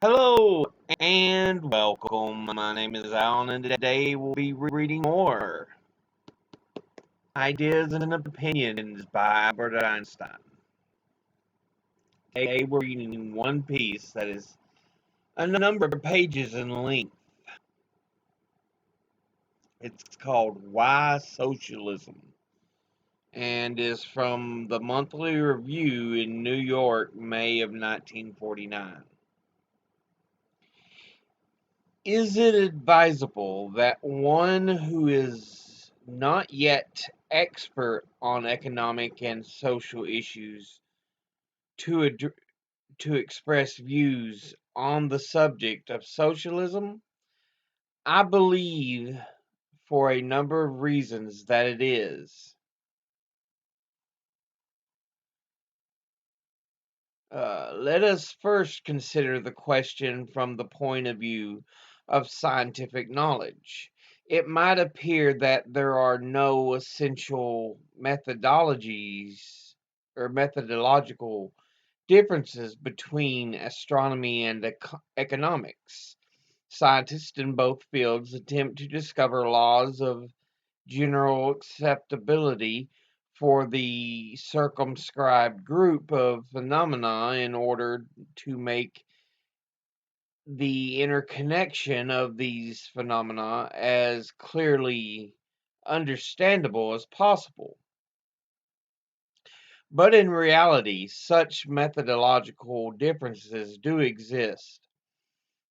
Hello and welcome. My name is Alan, and today we'll be reading more Ideas and Opinions by Albert Einstein. Today we're reading one piece that is a number of pages in length. It's called Why Socialism and is from the Monthly Review in New York, May of 1949. Is it advisable that one who is not yet expert on economic and social issues to to express views on the subject of socialism? I believe for a number of reasons that it is. Let us first consider the question from the point of view of scientific knowledge. It might appear that there are no essential methodologies or methodological differences between astronomy and economics. Scientists in both fields attempt to discover laws of general acceptability for the circumscribed group of phenomena in order to make the interconnection of these phenomena as clearly understandable as possible. But in reality, such methodological differences do exist.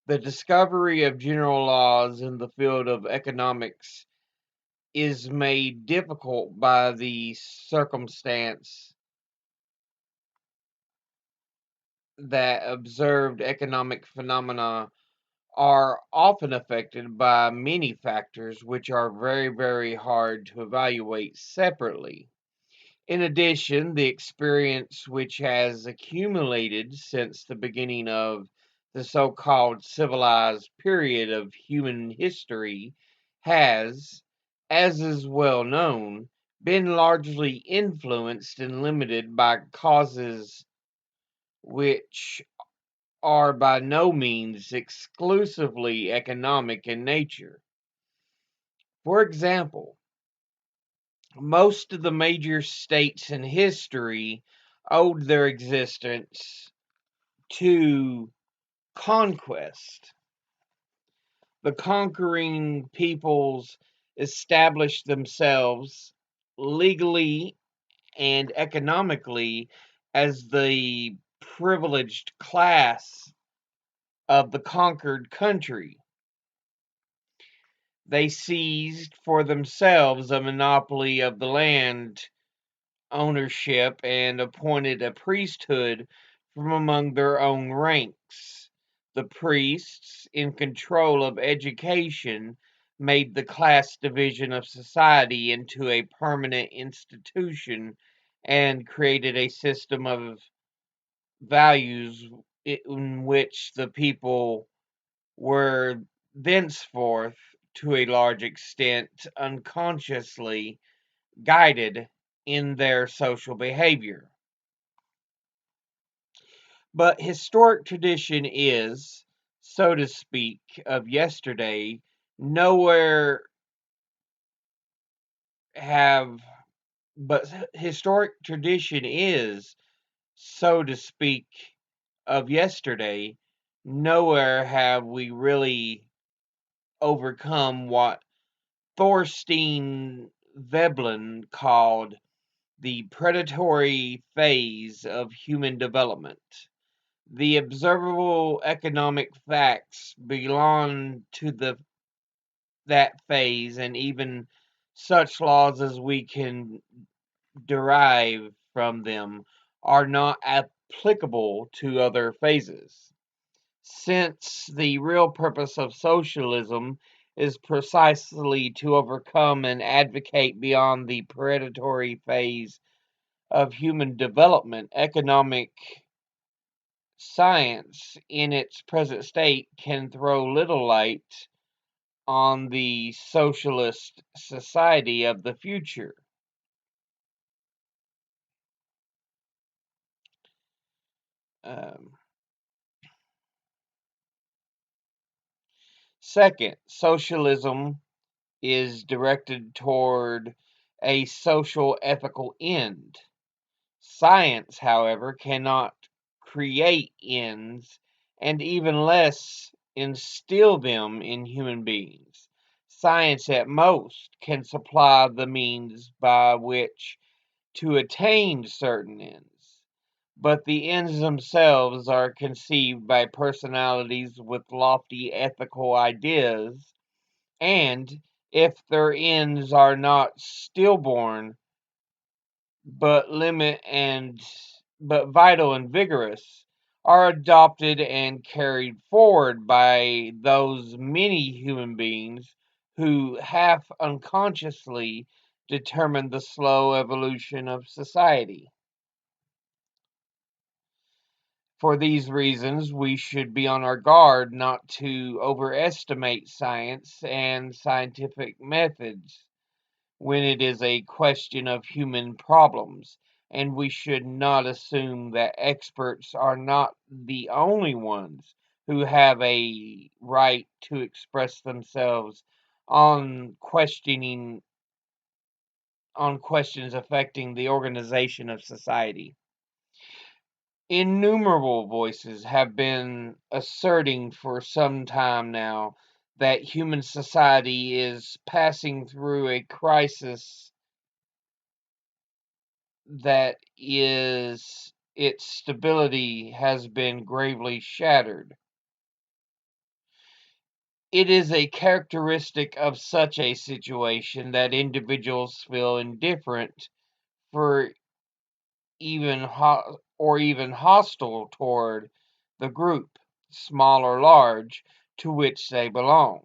The discovery of general laws in the field of economics is made difficult by the circumstance that observed economic phenomena are often affected by many factors which are very hard to evaluate separately. In addition, the experience which has accumulated since the beginning of the so-called civilized period of human history has, as is well known, been largely influenced and limited by causes which are by no means exclusively economic in nature. For example, most of the major states in history owed their existence to conquest. The conquering peoples established themselves legally and economically as the privileged class of the conquered country. They seized for themselves a monopoly of the land ownership and appointed a priesthood from among their own ranks. The priests, in control of education, made the class division of society into a permanent institution and created a system of values in which the people were thenceforth, to a large extent, unconsciously guided in their social behavior. But historic tradition is, so to speak, of yesterday, nowhere have, but historic tradition is, so to speak, of yesterday, nowhere have we really overcome what Thorstein Veblen called the predatory phase of human development. The observable economic facts belong to that phase, and even such laws as we can derive from them are not applicable to other phases. Since the real purpose of socialism is precisely to overcome and advocate beyond the predatory phase of human development, economic science in its present state can throw little light on the socialist society of the future. Um, Second, socialism is directed toward a social ethical end. Science, however, cannot create ends and even less instill them in human beings. Science, at most, can supply the means by which to attain certain ends, but the ends themselves are conceived by personalities with lofty ethical ideas, and if their ends are not stillborn but limit and but vital and vigorous, are adopted and carried forward by those many human beings who half unconsciously determine the slow evolution of society. For these reasons, we should be on our guard not to overestimate science and scientific methods when it is a question of human problems, and we should not assume that experts are not the only ones who have a right to express themselves on questioning on questions affecting the organization of society. Innumerable voices have been asserting for some time now that human society is passing through a crisis that is its stability has been gravely shattered. It is a characteristic of such a situation that individuals feel indifferent for even hostile toward the group, small or large, to which they belong.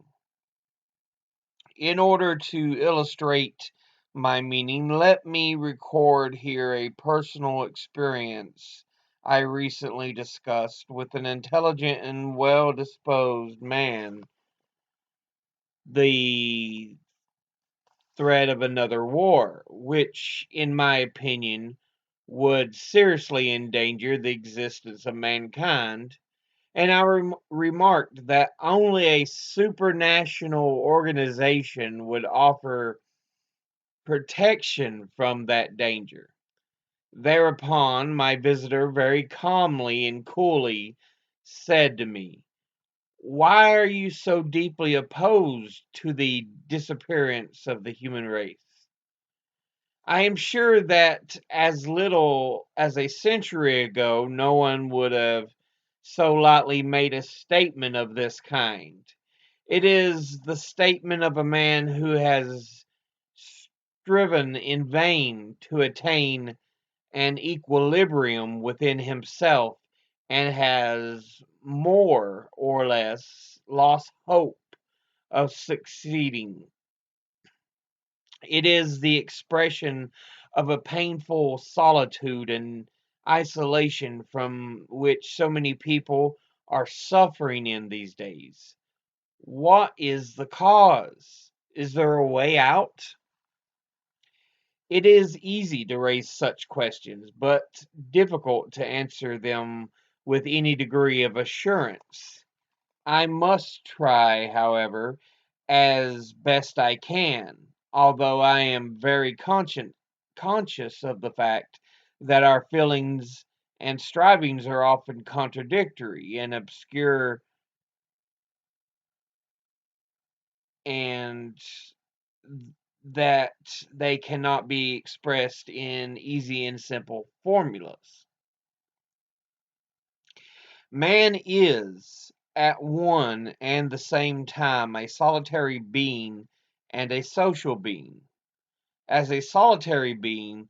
In order to illustrate my meaning, let me record here a personal experience I recently discussed with an intelligent and well disposed man, the threat of another war, which, in my opinion, would seriously endanger the existence of mankind. And I remarked that only a supranational organization would offer protection from that danger. Thereupon, my visitor very calmly and coolly said to me, "Why are you so deeply opposed to the disappearance of the human race? I am sure that as little as a century ago, no one would have so lightly made a statement of this kind. It is the statement of a man who has striven in vain to attain an equilibrium within himself and has more or less lost hope of succeeding. It is the expression of a painful solitude and isolation from which so many people are suffering in these days. What is the cause? Is there a way out?" It is easy to raise such questions, but difficult to answer them with any degree of assurance. I must try, however, as best I can, although I am very conscious of the fact that our feelings and strivings are often contradictory and obscure, and that they cannot be expressed in easy and simple formulas. Man is, at one and the same time, a solitary being and a social being. As a solitary being,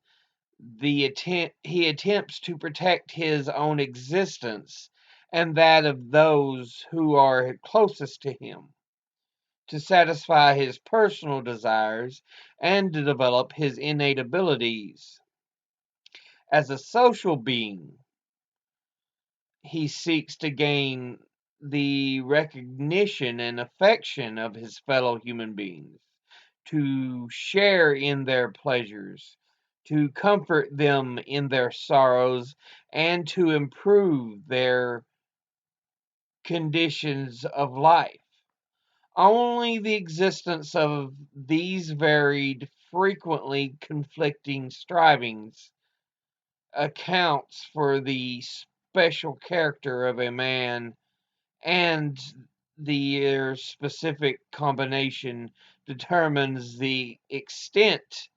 he attempts to protect his own existence and that of those who are closest to him, to satisfy his personal desires and to develop his innate abilities. As a social being, he seeks to gain the recognition and affection of his fellow human beings, to share in their pleasures, to comfort them in their sorrows, and to improve their conditions of life. Only the existence of these varied, frequently conflicting strivings accounts for the special character of a man, and their specific combination determines the extent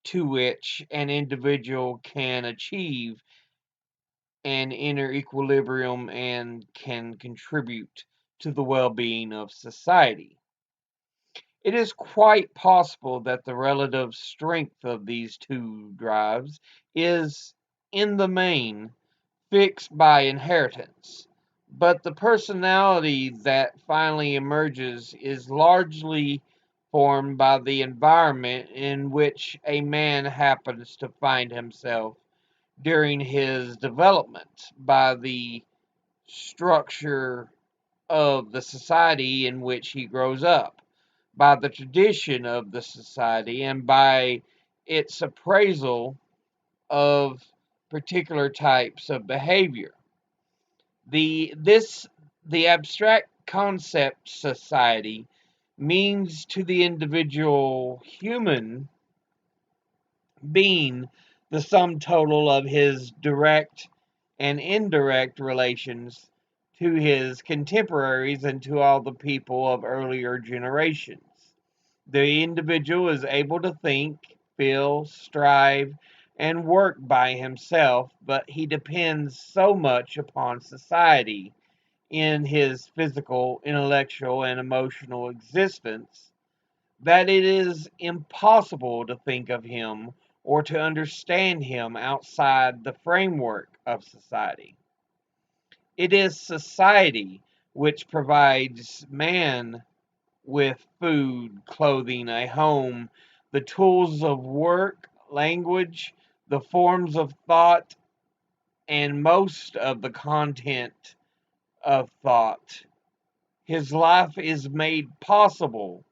to which an individual can achieve an inner equilibrium and can contribute to the well being of society. It is quite possible that the relative strength of these two drives is, in the main, fixed by inheritance, but the personality that finally emerges is largely formed by the environment in which a man happens to find himself during his development, by the structure of the society in which he grows up, by the tradition of the society, and by its appraisal of particular types of behavior. The abstract concept society means to the individual human being the sum total of his direct and indirect relations to his contemporaries and to all the people of earlier generations. The individual is able to think, feel, strive, and work by himself, but he depends so much upon society in his physical, intellectual, and emotional existence that it is impossible to think of him or to understand him outside the framework of society. It is society which provides man with food, clothing, a home, the tools of work, language, the forms of thought, and most of the content of thought. His life is made possible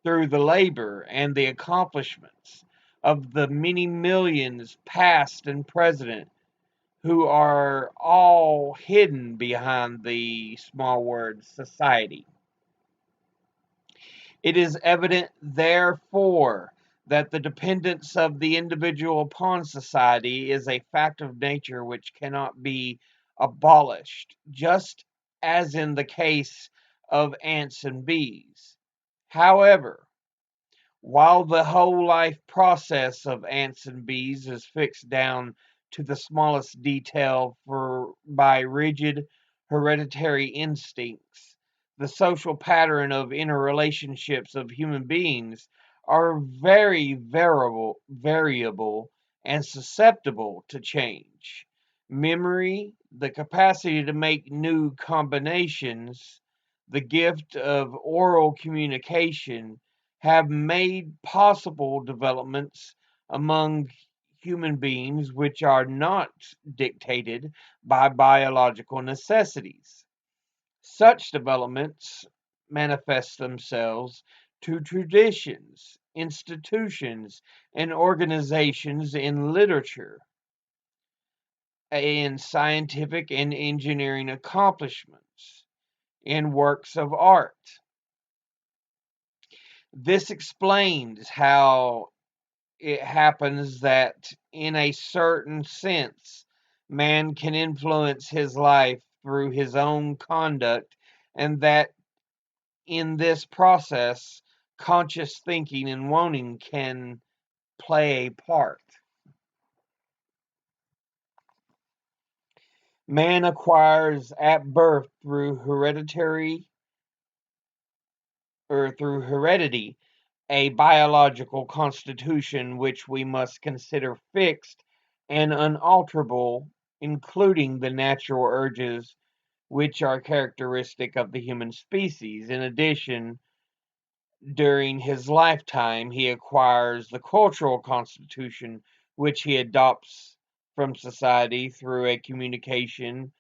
through the labor and the accomplishments of the many millions, past and present, who are all hidden behind the small word society. It is evident, therefore, that the dependence of the individual upon society is a fact of nature which cannot be abolished, just as in the case of ants and bees. However, while the whole life process of ants and bees is fixed down to the smallest detail by rigid hereditary instincts, the social pattern of interrelationships of human beings are very variable and susceptible to change. Memory, the capacity to make new combinations, the gift of oral communication have made possible developments among human beings which are not dictated by biological necessities. Such developments manifest themselves to traditions, institutions, and organizations in literature, in scientific and engineering accomplishments, in works of art. This explains how it happens that, in a certain sense, man can influence his life through his own conduct, and that in this process, conscious thinking and wanting can play a part. Man acquires at birth through heredity a biological constitution which we must consider fixed and unalterable, including the natural urges which are characteristic of the human species. In addition, during his lifetime, he acquires the cultural constitution which he adopts from society through a communication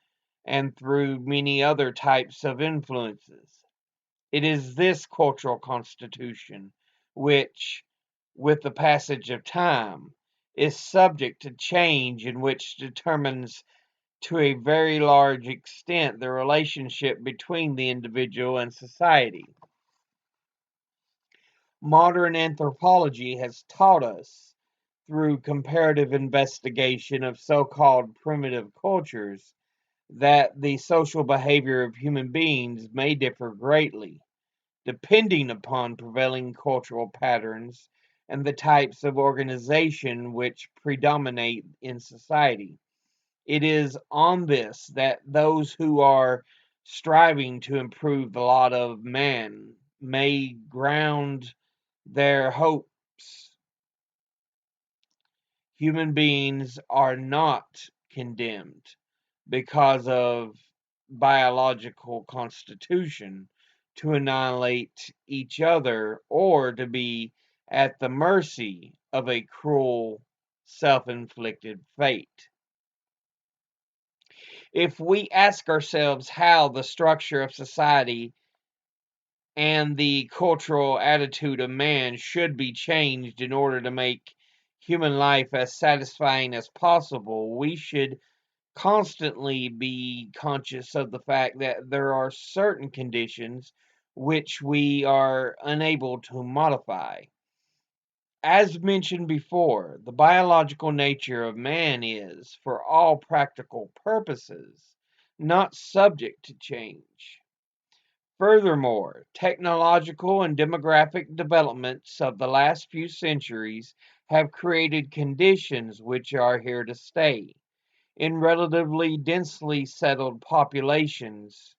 and through many other types of influences. It is this cultural constitution which, with the passage of time, is subject to change and which determines to a very large extent the relationship between the individual and society. Modern anthropology has taught us, through comparative investigation of so called primitive cultures, that the social behavior of human beings may differ greatly, depending upon prevailing cultural patterns and the types of organization which predominate in society. It is on this that those who are striving to improve the lot of man may ground their hopes. Human beings are not condemned because of biological constitution to annihilate each other or to be at the mercy of a cruel self-inflicted fate. If we ask ourselves how the structure of society and the cultural attitude of man should be changed in order to make human life as satisfying as possible, we should constantly be conscious of the fact that there are certain conditions which we are unable to modify. As mentioned before, the biological nature of man is, for all practical purposes, not subject to change. Furthermore, technological and demographic developments of the last few centuries have created conditions which are here to stay. In relatively densely settled populations,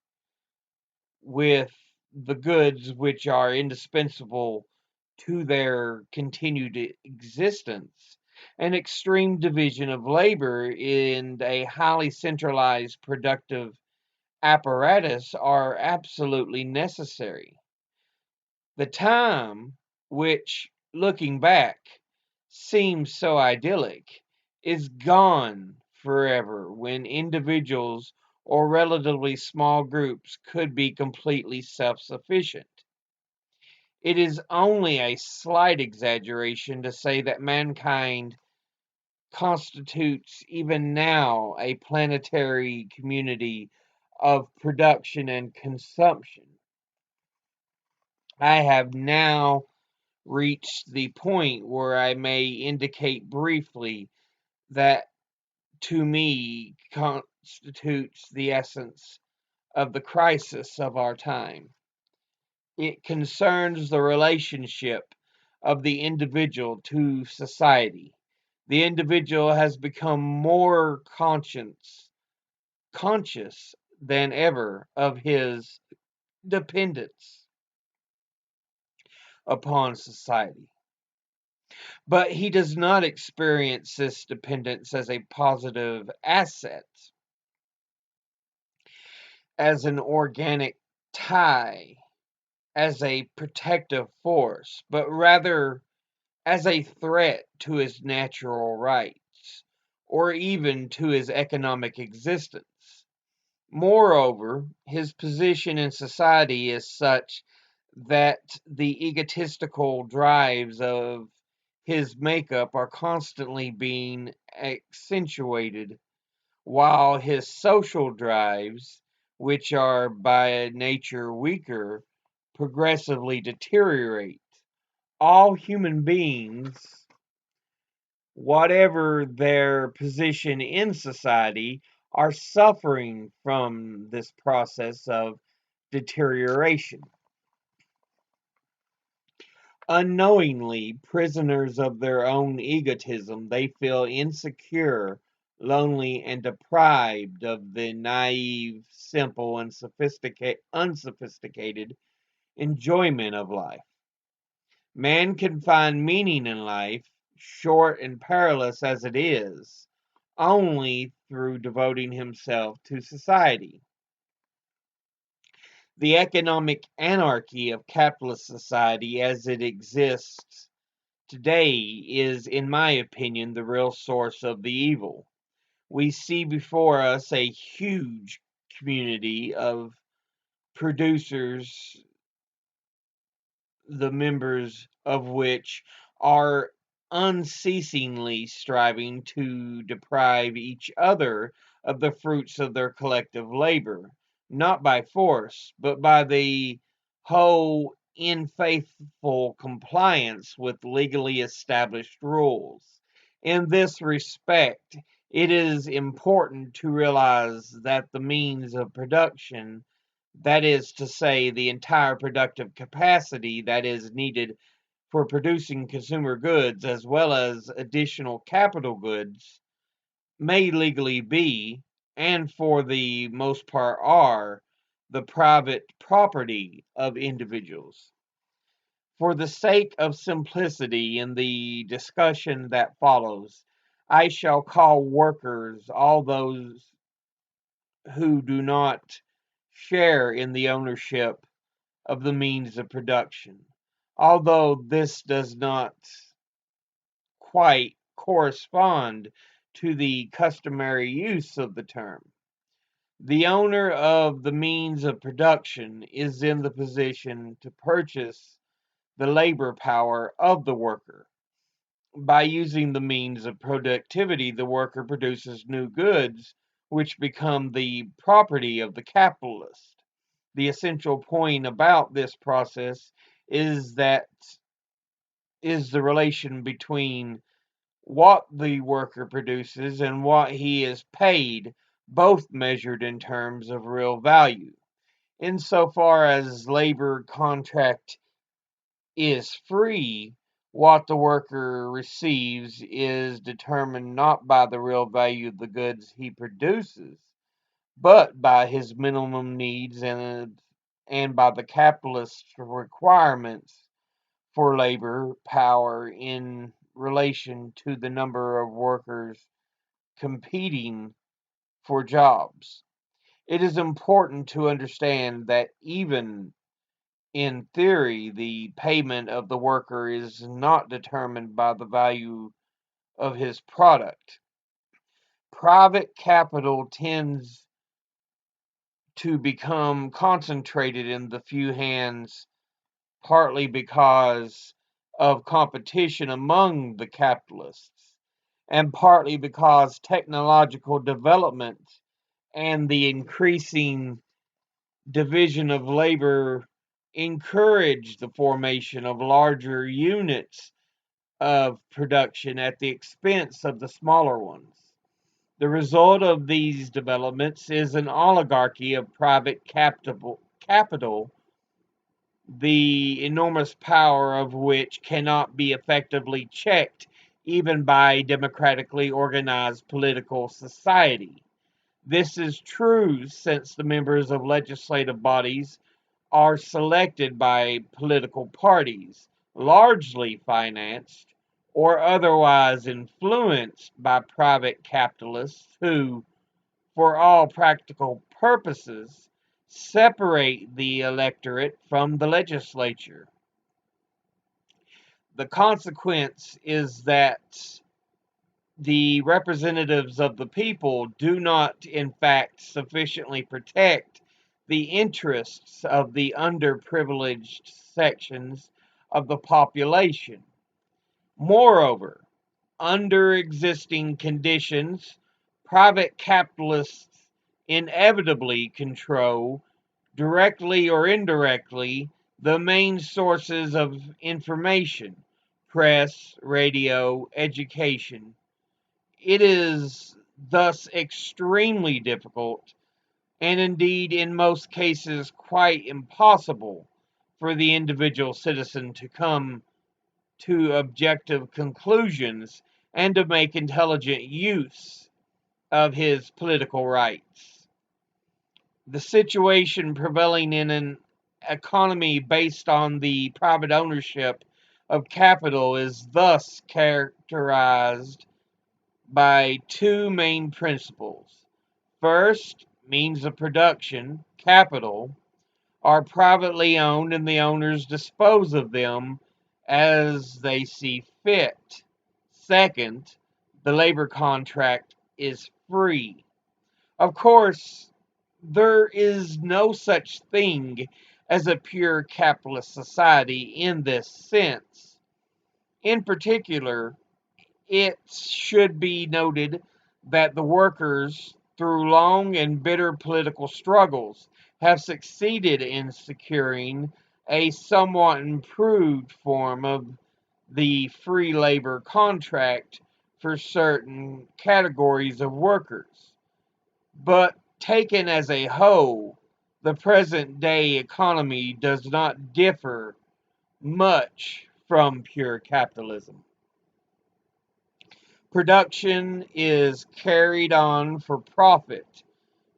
with the goods which are indispensable to their continued existence, an extreme division of labor and a highly centralized productive apparatus are absolutely necessary. The time which, looking back, seems so idyllic is gone forever when individuals or relatively small groups could be completely self sufficient. It is only a slight exaggeration to say that mankind constitutes even now a planetary community of production and consumption. I have now reached the point where I may indicate briefly that to me constitutes the essence of the crisis of our time. It concerns the relationship of the individual to society. The individual has become more conscious than ever of his dependence upon society. But he does not experience this dependence as a positive asset, as an organic tie, as a protective force, but rather as a threat to his natural rights, or even to his economic existence. Moreover, his position in society is such that the egotistical drives of his makeup are constantly being accentuated, while his social drives, which are by nature weaker, progressively deteriorate. All human beings, whatever their position in society, are suffering from this process of deterioration. Unknowingly prisoners of their own egotism, they feel insecure, lonely, and deprived of the naive, simple, and unsophisticated enjoyment of life. Man can find meaning in life, short and perilous as it is, only through devoting himself to society. The economic anarchy of capitalist society as it exists today is, in my opinion, the real source of the evil. We see before us a huge community of producers, the members of which are unceasingly striving to deprive each other of the fruits of their collective labor, not by force, but by the whole in faithful compliance with legally established rules. In this respect, it is important to realize that the means of production, that is to say, the entire productive capacity that is needed for producing consumer goods as well as additional capital goods, may legally be, and for the most part are, the private property of individuals. For the sake of simplicity in the discussion that follows, I shall call workers all those who do not share in the ownership of the means of production, although this does not quite correspond to the customary use of the term. The owner of the means of production is in the position to purchase the labor power of the worker. By using the means of productivity, the worker produces new goods, which become the property of the capitalist. The essential point about this process is that is the relation between what the worker produces and what he is paid, both measured in terms of real value. Insofar as labor contract is free, what the worker receives is determined not by the real value of the goods he produces, but by his minimum needs and by the capitalist's requirements for labor power in relation to the number of workers competing for jobs. It is important to understand that even in theory, the payment of the worker is not determined by the value of his product. Private capital tends to become concentrated in the few hands, partly because of competition among the capitalists, and partly because technological development and the increasing division of labor encourage the formation of larger units of production at the expense of the smaller ones. The result of these developments is an oligarchy of private capital, the enormous power of which cannot be effectively checked even by democratically organized political society. This is true since the members of legislative bodies are selected by political parties, largely financed or otherwise influenced by private capitalists who, for all practical purposes, separate the electorate from the legislature. The consequence is that the representatives of the people do not, in fact, sufficiently protect the interests of the underprivileged sections of the population. Moreover, under existing conditions, private capitalists inevitably control, directly or indirectly, the main sources of information: press, radio, education. It is thus extremely difficult, and indeed in most cases quite impossible, for the individual citizen to come to objective conclusions and to make intelligent use of his political rights. The situation prevailing in an economy based on the private ownership of capital is thus characterized by two main principles. First, means of production, capital, are privately owned and the owners dispose of them as they see fit. Second, the labor contract is free. Of course, there is no such thing as a pure capitalist society in this sense. In particular, it should be noted that the workers, through long and bitter political struggles, have succeeded in securing a somewhat improved form of the free labor contract for certain categories of workers. But taken as a whole, the present day economy does not differ much from pure capitalism. Production is carried on for profit,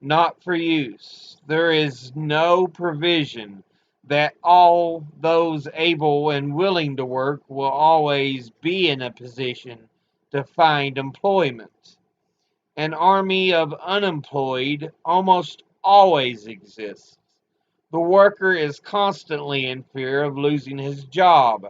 not for use. There is no provision that all those able and willing to work will always be in a position to find employment. An army of unemployed almost always exists. The worker is constantly in fear of losing his job.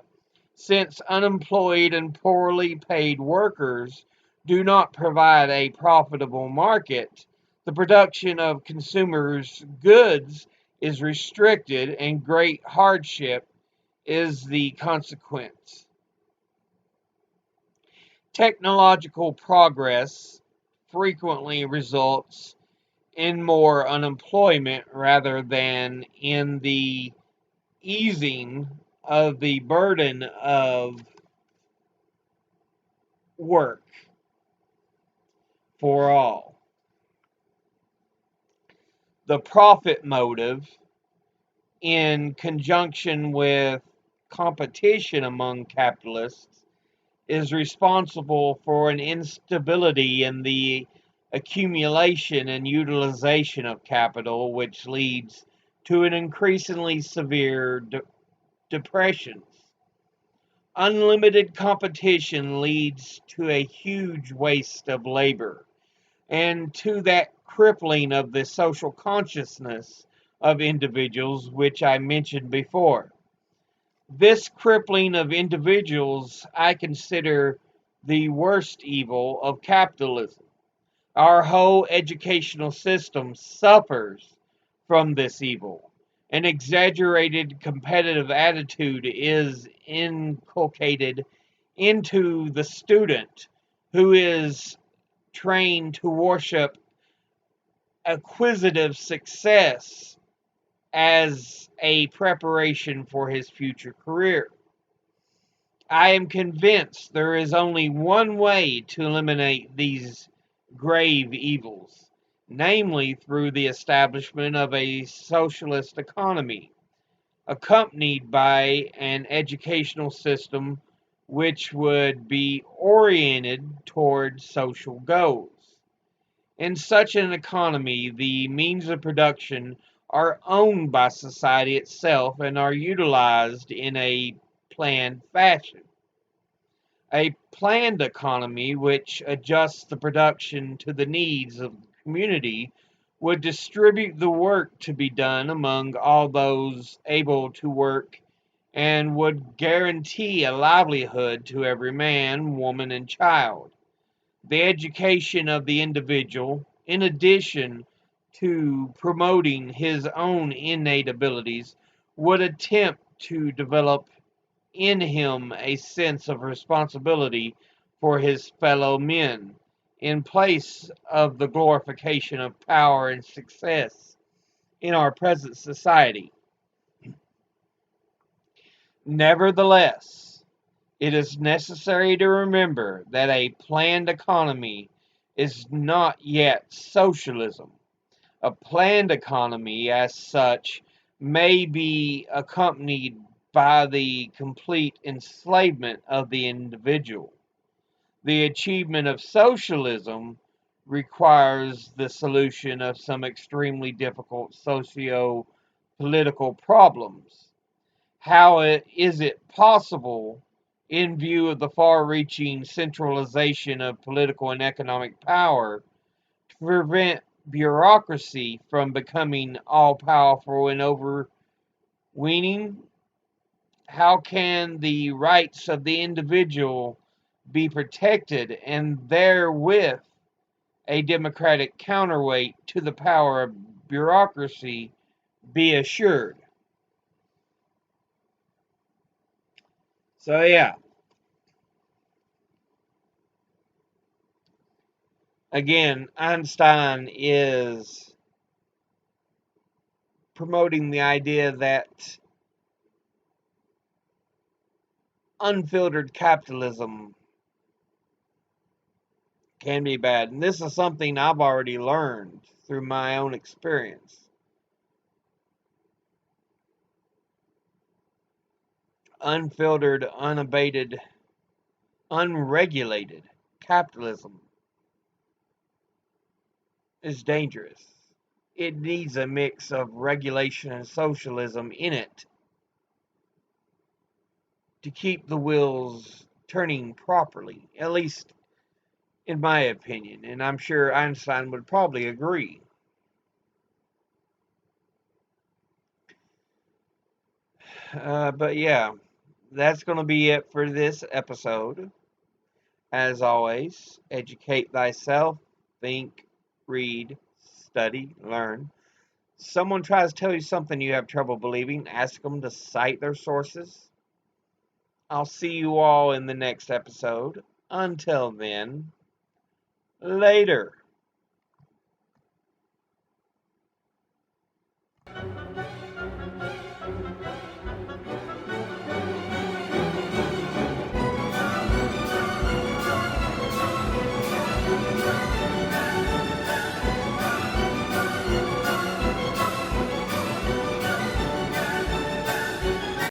Since unemployed and poorly paid workers do not provide a profitable market, the production of consumers' goods is restricted and great hardship is the consequence. Technological progress frequently results in more unemployment rather than in the easing of the burden of work for all. The profit motive, in conjunction with competition among capitalists, is responsible for an instability in the accumulation and utilization of capital, which leads to an increasingly severe depressions. Unlimited competition leads to a huge waste of labor and to that crippling of the social consciousness of individuals, which I mentioned before. This crippling of individuals I consider the worst evil of capitalism. Our whole educational system suffers from this evil. An exaggerated competitive attitude is inculcated into the student, who is trained to worship acquisitive success as a preparation for his future career. I am convinced there is only one way to eliminate these grave evils, namely through the establishment of a socialist economy, accompanied by an educational system which would be oriented toward social goals. In such an economy, the means of production are owned by society itself and are utilized in a planned fashion. A planned economy which adjusts the production to the needs of the community would distribute the work to be done among all those able to work and would guarantee a livelihood to every man, woman, and child. The education of the individual, in addition to promoting his own innate abilities, would attempt to develop in him a sense of responsibility for his fellow men, in place of the glorification of power and success in our present society. Nevertheless, it is necessary to remember that a planned economy is not yet socialism. A planned economy, as such, may be accompanied by the complete enslavement of the individual. The achievement of socialism requires the solution of some extremely difficult socio political problems. How is it possible, in view of the far reaching centralization of political and economic power, to prevent bureaucracy from becoming all powerful and overweening? How can the rights of the individual be protected and therewith a democratic counterweight to the power of bureaucracy be assured? So, yeah, again, Einstein is promoting the idea that Unfiltered capitalism can be bad. And this is something I've already learned through my own experience. Unfiltered, unabated, unregulated capitalism is dangerous. It needs a mix of regulation and socialism in it to keep the wheels turning properly, at least in my opinion. And I'm sure Einstein would probably agree. But yeah, that's going to be it for this episode. As always, educate thyself, think, read, study, learn. Someone tries to tell you something you have trouble believing, ask them to cite their sources. I'll see you all in the next episode. Until then, later.